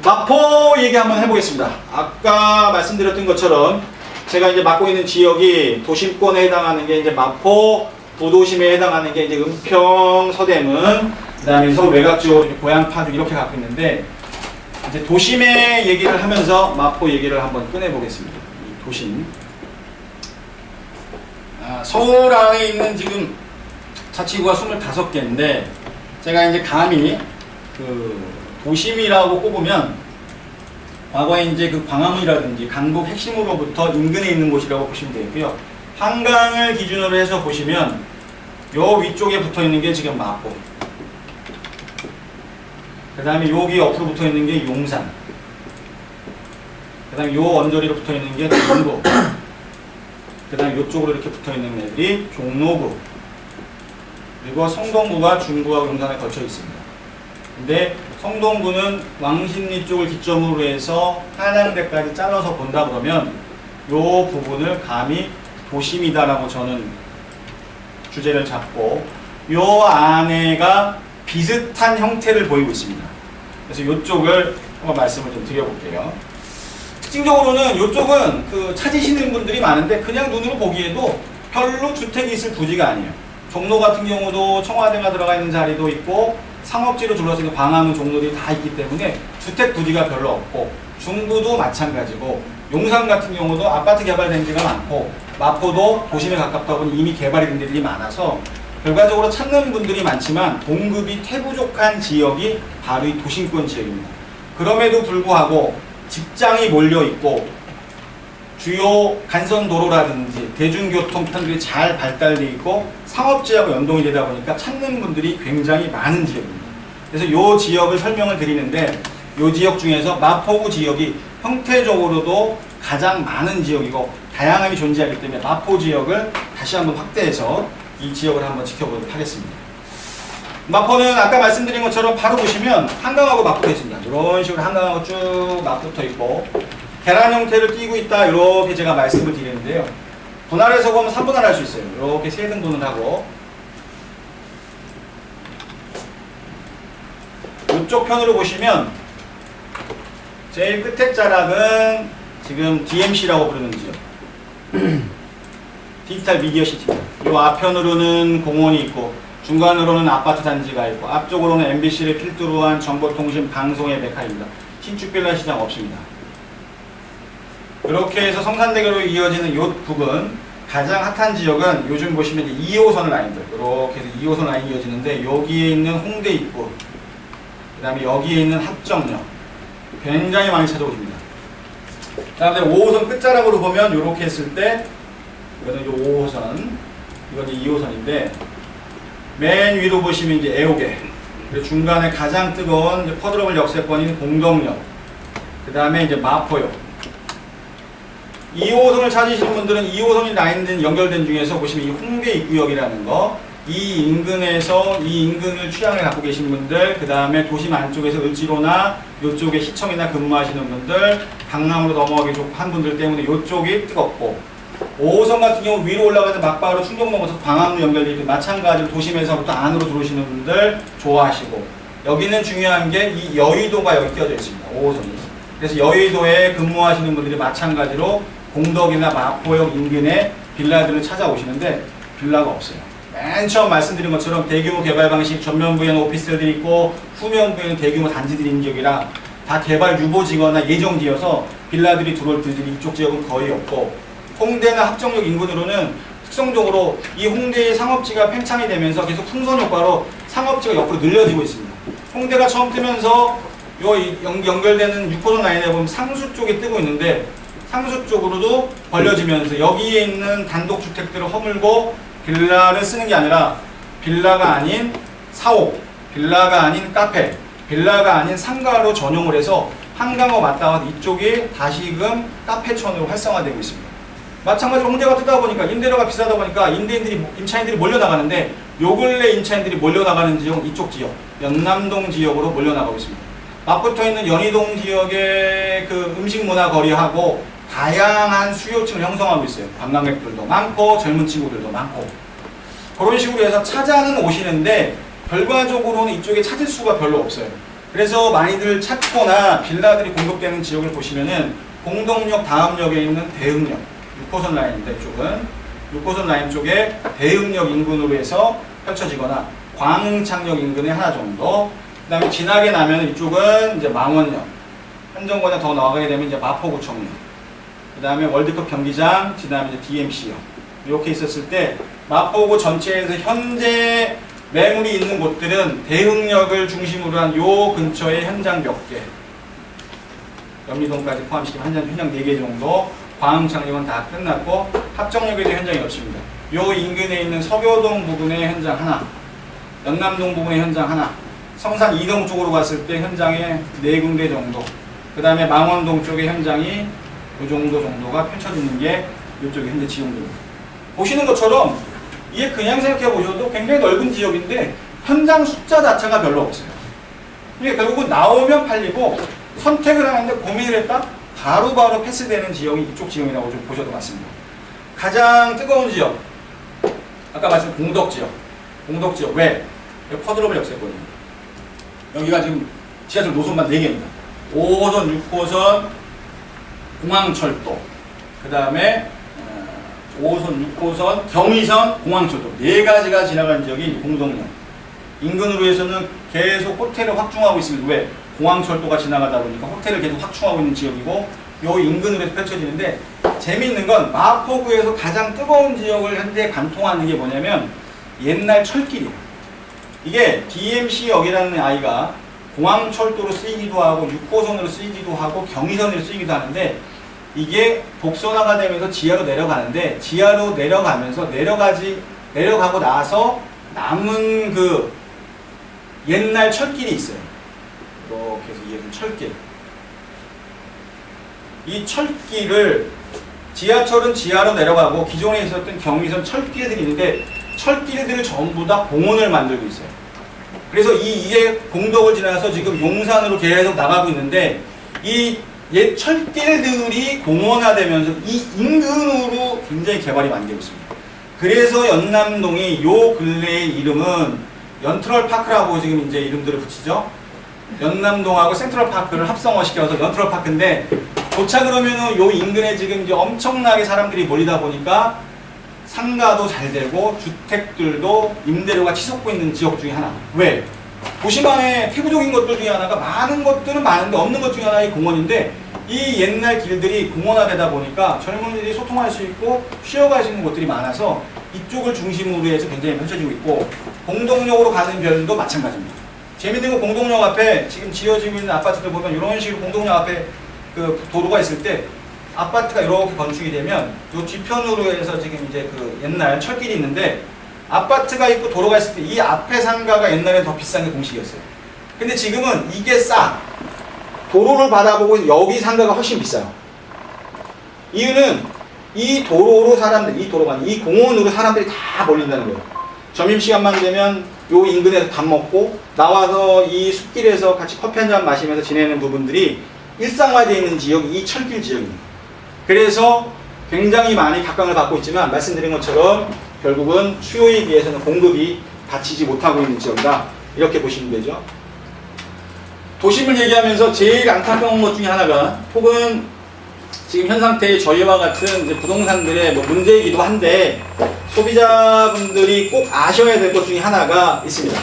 마포 얘기 한번 해보겠습니다. 아까 말씀드렸던 것처럼 제가 이제 맡고 있는 지역이 도심권에 해당하는 게 이제 마포, 부도심에 해당하는 게 이제 은평, 서대문, 그 다음에 서울 외곽 지역으로 고양, 파주 이렇게 갖고 있는데, 이제 도심의 얘기를 하면서 마포 얘기를 한번 꺼내보겠습니다. 이 도심. 서울 안에 있는 지금 자치구가 25개인데, 제가 이제 감히 도심이라고 꼽으면 과거에 이제 광화문이라든지 강북 핵심으로부터 인근에 있는 곳이라고 보시면 되고요. 한강을 기준으로 해서 보시면 요 위쪽에 붙어 있는 게 지금 마포. 그 다음에 여기 옆으로 붙어 있는 게 용산. 그 다음에 요 언저리로 붙어 있는 게 중구. 그 다음에 요쪽으로 이렇게 붙어 있는 애들이 종로구. 그리고 성동구가 중구와 용산에 걸쳐 있습니다. 근데 성동구는 왕십리 쪽을 기점으로 해서 한양대까지 잘라서 본다 그러면 요 부분을 감히 도심이다라고 저는 주제를 잡고 요 안에가 비슷한 형태를 보이고 있습니다. 그래서 요쪽을 한번 말씀을 좀 드려볼게요. 특징적으로는 요쪽은 찾으시는 분들이 많은데 그냥 눈으로 보기에도 별로 주택이 있을 부지가 아니에요. 종로 같은 경우도 청와대가 들어가 있는 자리도 있고 상업지로 둘러싸인 광화문 종로들이 다 있기 때문에 주택 부지가 별로 없고, 중구도 마찬가지고, 용산 같은 경우도 아파트 개발된 지가 많고, 마포도 도심에 가깝다 보니 이미 개발이 된 데들이 많아서 결과적으로 찾는 분들이 많지만 공급이 태부족한 지역이 바로 이 도심권 지역입니다. 그럼에도 불구하고 직장이 몰려 있고 주요 간선도로라든지 대중교통편들이 잘 발달되어 있고 상업지하고 연동이 되다 보니까 찾는 분들이 굉장히 많은 지역입니다. 그래서 이 지역을 설명을 드리는데, 이 지역 중에서 마포구 지역이 형태적으로도 가장 많은 지역이고 다양함이 존재하기 때문에 마포 지역을 다시 한번 확대해서 이 지역을 한번 지켜보도록 하겠습니다. 마포는 아까 말씀드린 것처럼 바로 보시면 한강하고 맞붙어 있습니다. 이런 식으로 한강하고 쭉 맞붙어 있고 계란 형태를 띄고 있다, 이렇게 제가 말씀을 드리는데요. 분할해서 보면 3분할 할 수 있어요. 이렇게 세 등분을 하고, 이쪽 편으로 보시면 제일 끝에 자락은 지금 DMC라고 부르는 지역, 디지털 미디어 시티입니다. 이 앞편으로는 공원이 있고 중간으로는 아파트 단지가 있고 앞쪽으로는 MBC를 필두로 한 정보통신 방송의 메카입니다. 신축 빌라 시장 없습니다. 이렇게 해서 성산대교로 이어지는 이 부분, 가장 핫한 지역은 요즘 보시면 2호선 라인들, 이렇게 해서 2호선 라인이 이어지는데 여기에 있는 홍대 입구, 그 다음에 여기에 있는 합정역, 굉장히 많이 찾아오십니다. 그 다음에 5호선 끝자락으로 보면 이렇게 했을 때 이거는 5호선, 이건 2호선인데 맨 위로 보시면 이제 애호개, 그리고 중간에 가장 뜨거운 퍼드러블 역세권인 공덕역, 그 다음에 이제 마포역. 2호선을 찾으시는 분들은 2호선이 라인된 연결된 중에서 보시면 이 홍대 입구역이라는 거, 이 인근에서 이 인근을 취향을 갖고 계신 분들, 그 다음에 도심 안쪽에서 을지로나 이쪽에 시청이나 근무하시는 분들, 강남으로 넘어가기 좋고 한 분들 때문에 이쪽이 뜨겁고, 5호선 같은 경우 위로 올라가서 막바로 충동 넘어서 광화문으로 연결되어 있고 마찬가지로 도심에서부터 안으로 들어오시는 분들 좋아하시고, 여기는 중요한 게 이 여의도가 여기 끼어져 있습니다. 5호선이. 그래서 여의도에 근무하시는 분들이 마찬가지로 공덕이나 마포역 인근에 빌라들을 찾아오시는데 빌라가 없어요. 맨 처음 말씀드린 것처럼 대규모 개발 방식, 전면부에는 오피스들이 있고 후면부에는 대규모 단지들이 있는 지역이라 다 개발 유보지거나 예정지어서 빌라들이 들어올 때들이 이쪽 지역은 거의 없고, 홍대나 합정역 인근으로는 특성적으로 이 홍대의 상업지가 팽창이 되면서 계속 풍선 효과로 상업지가 옆으로 늘려지고 있습니다. 홍대가 처음 뜨면서 연결되는 6호선 라인에 보면 상수 쪽에 뜨고 있는데 상수 쪽으로도 벌려지면서 여기에 있는 단독주택들을 허물고 빌라를 쓰는 게 아니라 빌라가 아닌 사옥, 빌라가 아닌 카페, 빌라가 아닌 상가로 전용을 해서 한강과 맞닿아서 이쪽이 다시금 카페촌으로 활성화되고 있습니다. 마찬가지로 홍대가 뜨다 보니까 임대료가 비싸다 보니까 임차인들이 몰려나가는데 요 근래 임차인들이 몰려나가는 지역은 이쪽 지역, 연남동 지역으로 몰려나가고 있습니다. 맞붙어 있는 연희동 지역의 음식 문화 거리하고 다양한 수요층을 형성하고 있어요. 관광객들도 많고 젊은 친구들도 많고, 그런 식으로 해서 찾아는 오시는데 결과적으로는 이쪽에 찾을 수가 별로 없어요. 그래서 많이들 찾거나 빌라들이 공급되는 지역을 보시면은 공동역 다음 역에 있는 대흥역 6호선 라인인데 이쪽은 6호선 라인 쪽에 대흥역 인근으로 해서 펼쳐지거나 광흥창역 인근에 하나 정도, 그 다음에 지나게 나면 이쪽은 이제 망원역, 한정거장 더 나가게 되면 이제 마포구청역, 그 다음에 월드컵 경기장, 지나면 이제 DMC역 이렇게 있었을 때 마포구 전체에서 현재 매물이 있는 곳들은 대흥역을 중심으로 한 요 근처에 현장 몇 개, 연미동까지 포함시키면 현장 4개 정도, 광흥창역은 다 끝났고 합정역에도 현장이 없습니다. 요 인근에 있는 서교동 부근의 현장 하나, 연남동 부근의 현장 하나, 성산 이동 쪽으로 갔을 때 현장에 4군데 정도, 그 다음에 망원동 쪽의 현장이 요 정도가 펼쳐지는 게 이쪽에 현재 지형입니다. 보시는 것처럼 이게 그냥 생각해 보셔도 굉장히 넓은 지역인데 현장 숫자 자체가 별로 없어요. 이게 결국은 나오면 팔리고 선택을 하는데 고민을 했다? 바로바로 패스되는 지역이 이쪽 지역이라고 좀 보셔도 맞습니다. 가장 뜨거운 지역, 아까 말씀드린 공덕지역. 공덕지역 왜? 여기 퍼드러블 역세권이에요. 여기가 지금 지하철 노선만 4개입니다. 5호선, 6호선, 공항철도, 그 다음에 5호선, 6호선, 경의선, 공항철도 4가지가 지나가는 지역이 공동역. 인근으로 해서는 계속 호텔을 확충하고 있습니다. 왜? 공항철도가 지나가다 보니까 호텔을 계속 확충하고 있는 지역이고 요 인근으로 해서 펼쳐지는데, 재미있는 건 마포구에서 가장 뜨거운 지역을 현재 관통하는 게 뭐냐면 옛날 철길이에요. 이게 DMC역이라는 아이가 공항철도로 쓰이기도 하고 6호선으로 쓰이기도 하고 경의선으로 쓰이기도 하는데, 이게 복선화가 되면서 지하로 내려가는데, 지하로 내려가면서 내려가고 나서 남은 그 옛날 철길이 있어요. 이렇게 해서 이해는 철길. 이 철길을 지하철은 지하로 내려가고 기존에 있었던 경의선 철길들이 있는데 철길들을 전부 다 공원을 만들고 있어요. 그래서 이게 공덕을 지나서 지금 용산으로 계속 나가고 있는데, 이 옛 철길들이 공원화되면서 이 인근으로 굉장히 개발이 많이 되고 있습니다. 그래서 연남동이 요 근래의 이름은 연트럴파크라고 지금 이제 이름들을 붙이죠. 연남동하고 센트럴파크를 합성화시켜서 연트럴파크인데, 도착을 하면은 요 인근에 지금 이제 엄청나게 사람들이 몰리다 보니까 상가도 잘 되고 주택들도 임대료가 치솟고 있는 지역 중에 하나. 왜? 도시만의 태구적인 것들 중에 하나가 많은 것들은 많은데 없는 것 중에 하나가 공원인데, 이 옛날 길들이 공원화되다 보니까 젊은이들이 소통할 수 있고 쉬어갈 수 있는 곳들이 많아서 이쪽을 중심으로 해서 굉장히 펼쳐지고 있고, 공동역으로 가는 별도 마찬가지입니다. 재밌는 건 공동역 앞에 지금 지어지고 있는 아파트들 보면 이런 식으로 공동역 앞에 그 도로가 있을 때 아파트가 이렇게 건축이 되면 이 뒤편으로 해서 지금 이제 그 옛날 철길이 있는데, 아파트가 있고 도로가 있을 때 이 앞에 상가가 옛날에 더 비싼 게 공식이었어요. 근데 지금은 이게 싸. 도로를 바라보고 여기 상가가 훨씬 비싸요. 이유는 이 도로로 사람들, 이 공원으로 사람들이 다 몰린다는 거예요. 점심시간만 되면 요 인근에서 밥 먹고 나와서 이 숲길에서 같이 커피 한잔 마시면서 지내는 부분들이 일상화되어 있는 지역이 이 철길 지역입니다. 그래서 굉장히 많이 각광을 받고 있지만, 말씀드린 것처럼 결국은 수요에 비해서는 공급이 받치지 못하고 있는 지역이다, 이렇게 보시면 되죠. 도심을 얘기하면서 제일 안타까운 것 중에 하나가, 혹은 지금 현 상태의 저희와 같은 이제 부동산들의 뭐 문제이기도 한데 소비자분들이 꼭 아셔야 될 것 중에 하나가 있습니다.